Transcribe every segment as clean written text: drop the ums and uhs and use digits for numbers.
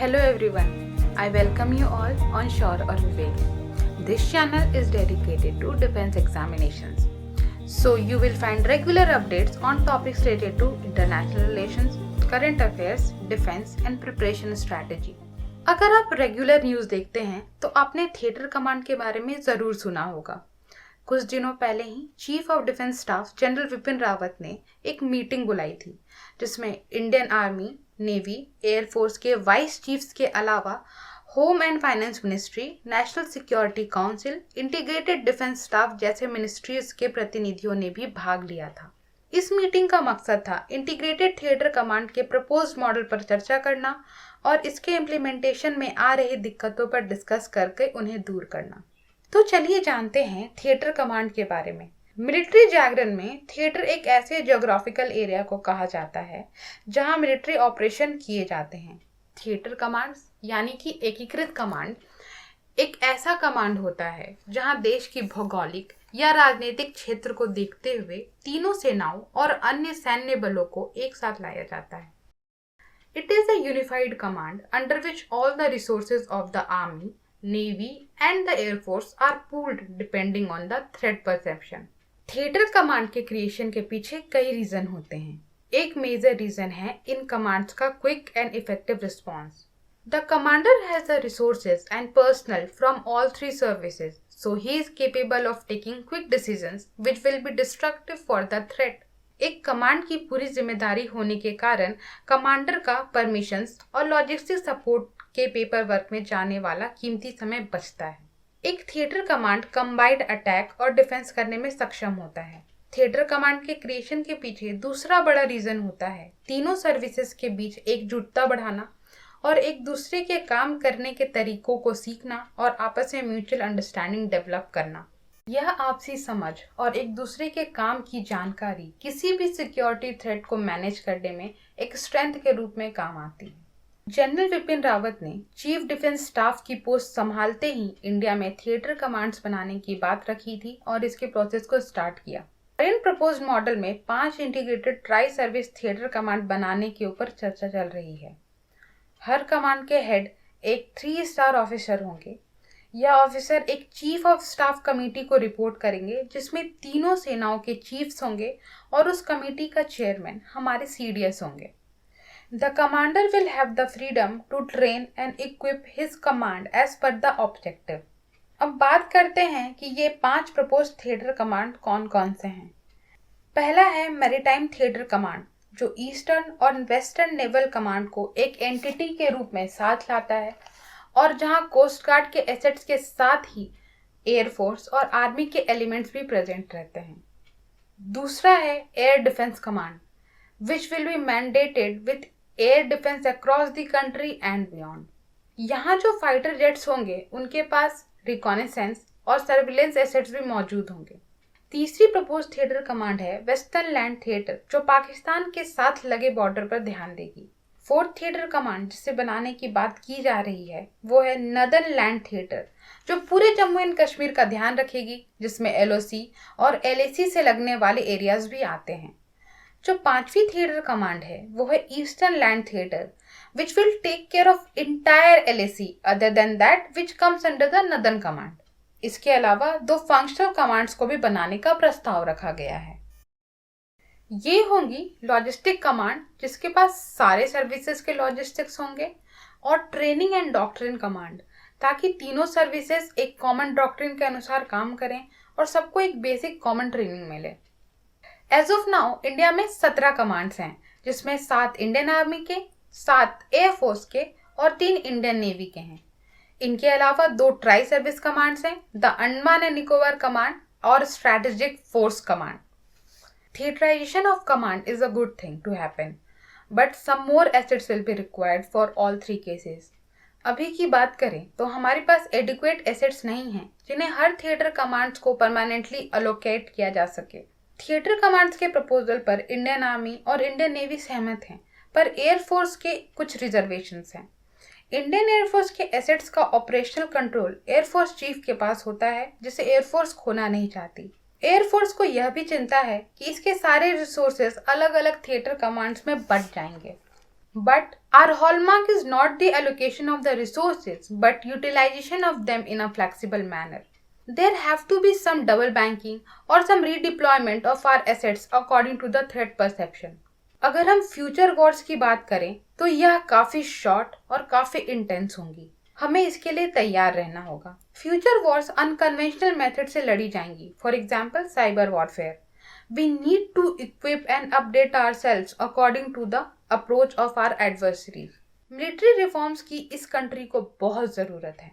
Hello everyone, I welcome you all on Shore or Vivek. This channel is dedicated to defense examinations. So you will find regular updates on topics related to international relations, current affairs, defense and preparation strategy. अगर आप regular news देखते हैं तो आपने theatre command के बारे में ज़रूर सुना होगा। कुछ दिनों पहले ही chief of defence staff general Vipin Rawat ने एक मीटिंग बुलाई थी जिसमें इंडियन आर्मी, नेवी, एयरफोर्स के वाइस चीफ्स के अलावा home and finance ministry, national security council, integrated defence staff जैसे मिनिस्ट्रीज के प्रतिनिधियों ने भी भाग लिया था। इस मीटिंग का मकसद था इंटीग्रेटेड थिएटर कमांड के प्रपोज्ड मॉडल पर चर्चा करना और इसके इम्प्लीमेंटेशन में आ रही दिक्कतों पर डिस्कस करके उन्हें दूर करना। तो चलिए जानते हैं थिएटर कमांड के बारे में। मिलिट्री जार्गन में थिएटर एक ऐसे ज्योग्राफिकल एरिया को कहा जाता है जहां मिलिट्री ऑपरेशन किए जाते हैं। थिएटर कमांड यानी कि एकीकृत कमांड एक ऐसा कमांड होता है जहां देश की भौगोलिक या राजनीतिक क्षेत्र को देखते हुए तीनों सेनाओं और अन्य सैन्य बलों को एक साथ लाया जाता है। It is a unified command under which all the resources of the army, navy and the air force are pooled depending on the threat perception. Theatre command के क्रिएशन के पीछे कई रीजन होते हैं। एक मेजर रीजन है इन commands का quick and effective response. The commander has the resources and personnel from all three services, so he is capable of taking quick decisions which will be destructive for the threat. एक command की पूरी जिम्मेदारी होने के कारण commander का permissions और logistic support के पेपर वर्क में जाने वाला कीमती समय बचता है। एक थिएटर कमांड कंबाइंड अटैक और डिफेंस करने में सक्षम होता है। थिएटर कमांड के क्रिएशन के पीछे दूसरा बड़ा रीजन होता है तीनों सर्विसेज के बीच एकजुटता बढ़ाना और एक दूसरे के काम करने के तरीकों को सीखना और आपस में म्यूचुअल अंडरस्टैंडिंग डेवलप करना। यह आपसी समझ और एक दूसरे के काम की जानकारी किसी भी सिक्योरिटी थ्रेट को मैनेज करने में एक स्ट्रेंथ के रूप में काम आती है। जनरल विपिन रावत ने चीफ डिफेंस स्टाफ की पोस्ट संभालते ही इंडिया में थिएटर कमांड्स बनाने की बात रखी थी और इसके प्रोसेस को स्टार्ट किया। करंट प्रपोज्ड मॉडल में 5 integrated tri service theatre command बनाने के ऊपर चर्चा चल रही है। हर कमांड के हेड एक 3 स्टार ऑफिसर होंगे। यह ऑफिसर एक चीफ ऑफ स्टाफ कमेटी को रिपोर्ट करेंगे जिसमें तीनों सेनाओं के चीफ्स होंगे और उस कमेटी का चेयरमैन हमारे सीडीएस होंगे। The commander will have the freedom to train and equip his command as per the objective. अब बात करते हैं कि ये 5 प्रपोज थिएटर कमांड कौन कौन से हैं। पहला है मैरीटाइम थिएटर कमांड जो ईस्टर्न और वेस्टर्न नेवल कमांड को एक एंटिटी के रूप में साथ लाता है और जहां कोस्ट गार्ड के एसेट्स के साथ ही एयरफोर्स और आर्मी के एलिमेंट्स भी प्रेजेंट रहते हैं। दूसरा है air defence command which will be mandated with air defence across the country and beyond. यहाँ जो फाइटर जेट्स होंगे उनके पास रिकॉनेसेंस और सर्विलेंस एसेट्स भी मौजूद होंगे। तीसरी प्रपोज थिएटर कमांड है वेस्टर्न लैंड थिएटर जो पाकिस्तान के साथ लगे बॉर्डर पर ध्यान देगी। फोर्थ थिएटर कमांड जिसे बनाने की बात की जा रही है वो है नदर्न लैंड थिएटर जो पूरे जम्मू एंड कश्मीर का ध्यान रखेगी जिसमें एलओसी और एलएसी से लगने वाले एरियाज भी आते हैं। जो 5वीं थिएटर कमांड है वो है eastern land theatre which will take care of entire LAC other than that which comes under the northern command. इसके अलावा 2 फंक्शनल कमांड्स को भी बनाने का प्रस्ताव रखा गया है। ये होंगी लॉजिस्टिक कमांड जिसके पास सारे सर्विसेज के लॉजिस्टिक्स होंगे और ट्रेनिंग एंड डॉक्ट्रिन कमांड ताकि तीनों सर्विसेज एक कॉमन डॉक्ट्रिन के अनुसार काम करें और सबको एक बेसिक कॉमन ट्रेनिंग मिले। एज ऑफ नाउ इंडिया में 17 कमांड्स हैं जिसमें 7 इंडियन आर्मी के, 7 एयरफोर्स के और 3 इंडियन नेवी के हैं। इनके अलावा 2 ट्राई सर्विस कमांड्स हैं, the Andaman and Nicobar command और strategic force command. Theaterization of command is a good thing to happen, but some more assets will be required for all 3 cases. अभी की बात करें तो हमारे पास एडिक्वेट एसेट्स नहीं हैं जिन्हें हर थिएटर कमांड्स को परमानेंटली अलोकेट किया जा सके। थिएटर कमांड्स के प्रपोजल पर इंडियन आर्मी और इंडियन नेवी सहमत हैं, पर एयरफोर्स के कुछ रिजर्वेशंस हैं। इंडियन एयरफोर्स के एसेट्स का ऑपरेशनल कंट्रोल एयरफोर्स चीफ के पास होता है जिसे एयरफोर्स खोना नहीं चाहती। एयरफोर्स को यह भी चिंता है कि इसके सारे रिसोर्सेज अलग अलग थिएटर कमांड्स में बंट जाएंगे। But our hallmark is not the allocation of the resources, but utilization of them in a flexible manner. There have to be some double banking or some redeployment of our assets according to the threat perception. अगर हम future Wars की बात करें तो यह काफी short और काफी इंटेंस होंगी. हमें इसके लिए तैयार रहना होगा. फ्यूचर वॉर्स अनकन्वेंशनल मेथड से लड़ी जाएंगी. For example cyber warfare. We need to equip and update ourselves according to the approach of our adversaries. Military reforms की इस कंट्री को बहुत ज़रूरत है,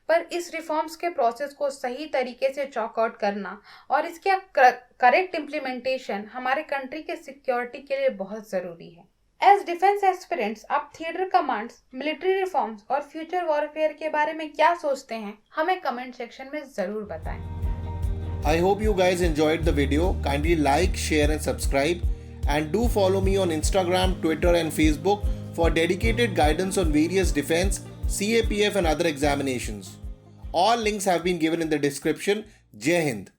पर इस रिफॉर्म्स के प्रोसेस को सही तरीके से चॉक आउट करना और इसके करेक्ट इम्प्लीमेंटेशन हमारे कंट्री के सिक्योरिटी के लिए बहुत ज़रूरी है. एज डिफेंस एस्पिरेंट्स आप थिएटर कमांड्स, मिलिट्री रिफॉर्म्स और फ्यूचर वॉरफेयर के बारे में क्या सोचते हैं, हमें कमेंट सेक्शन में ज़रूर बताएं. I hope you guys enjoyed the video. Kindly like, share and subscribe, and do follow me on Instagram, Twitter and Facebook for dedicated guidance on various defense, CAPF and other examinations. All links have been given in the description. Jai Hind.